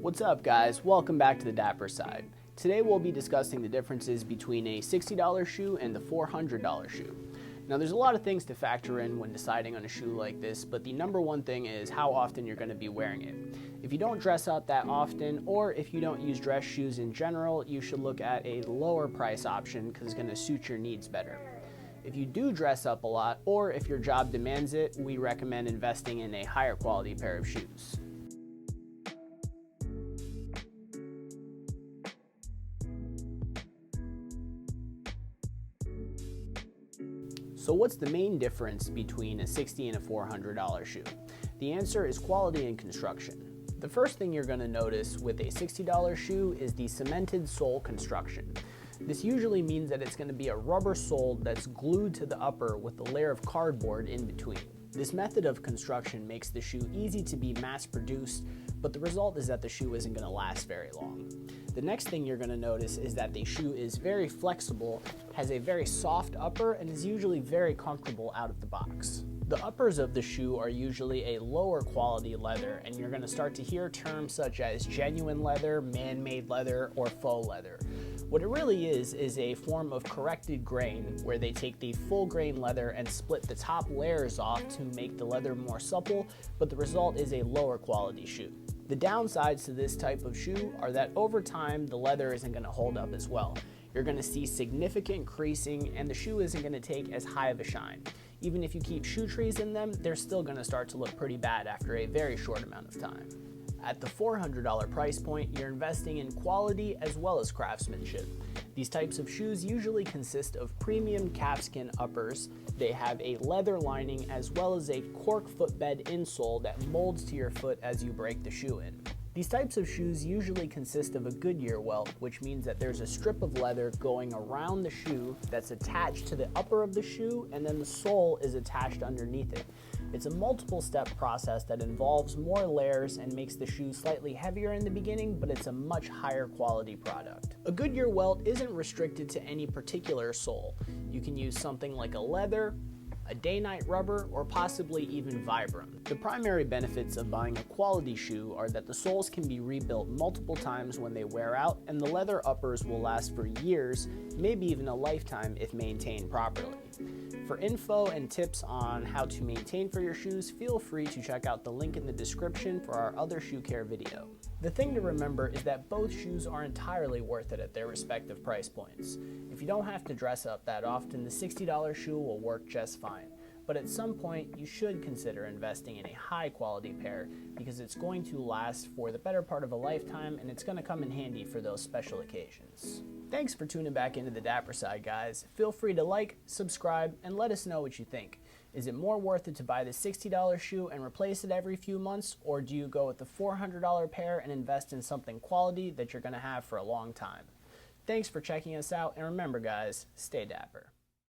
What's up guys, welcome back to the Dapper Side. Today we'll be discussing the differences between a $60 shoe and the $400 shoe. Now there's a lot of things to factor in when deciding on a shoe like this, but the number one thing is how often you're going to be wearing it. If you don't dress up that often, or if you don't use dress shoes in general, you should look at a lower price option because it's going to suit your needs better. If you do dress up a lot, or if your job demands it, we recommend investing in a higher quality pair of shoes. So what's the main difference between a $60 and a $400 shoe? The answer is quality and construction. The first thing you're going to notice with a $60 shoe is the cemented sole construction. This usually means that it's going to be a rubber sole that's glued to the upper with a layer of cardboard in between. This method of construction makes the shoe easy to be mass produced, but the result is that the shoe isn't going to last very long. The next thing you're going to notice is that the shoe is very flexible, has a very soft upper, and is usually very comfortable out of the box. The uppers of the shoe are usually a lower quality leather, and you're going to start to hear terms such as genuine leather, man-made leather, or faux leather. What it really is a form of corrected grain where they take the full grain leather and split the top layers off to make the leather more supple, but the result is a lower quality shoe. The downsides to this type of shoe are that over time the leather isn't going to hold up as well. You're going to see significant creasing and the shoe isn't going to take as high of a shine. Even if you keep shoe trees in them, they're still going to start to look pretty bad after a very short amount of time. At the $400 price point, you're investing in quality as well as craftsmanship. These types of shoes usually consist of premium calfskin uppers. They have a leather lining as well as a cork footbed insole that molds to your foot as you break the shoe in. These types of shoes usually consist of a Goodyear welt, which means that there's a strip of leather going around the shoe that's attached to the upper of the shoe, and then the sole is attached underneath it. It's a multiple step process that involves more layers and makes the shoe slightly heavier in the beginning, but it's a much higher quality product. A Goodyear welt isn't restricted to any particular sole. You can use something like a leather, a day-night rubber, or possibly even Vibram. The primary benefits of buying a quality shoe are that the soles can be rebuilt multiple times when they wear out, and the leather uppers will last for years, maybe even a lifetime if maintained properly. For info and tips on how to maintain for your shoes, feel free to check out the link in the description for our other shoe care video. The thing to remember is that both shoes are entirely worth it at their respective price points. If you don't have to dress up that often, the $60 shoe will work just fine. But at some point, you should consider investing in a high quality pair because it's going to last for the better part of a lifetime and it's going to come in handy for those special occasions. Thanks for tuning back into the Dapper Side, guys. Feel free to like, subscribe, and let us know what you think. Is it more worth it to buy the $60 shoe and replace it every few months, or do you go with the $400 pair and invest in something quality that you're going to have for a long time? Thanks for checking us out, and remember guys, stay dapper.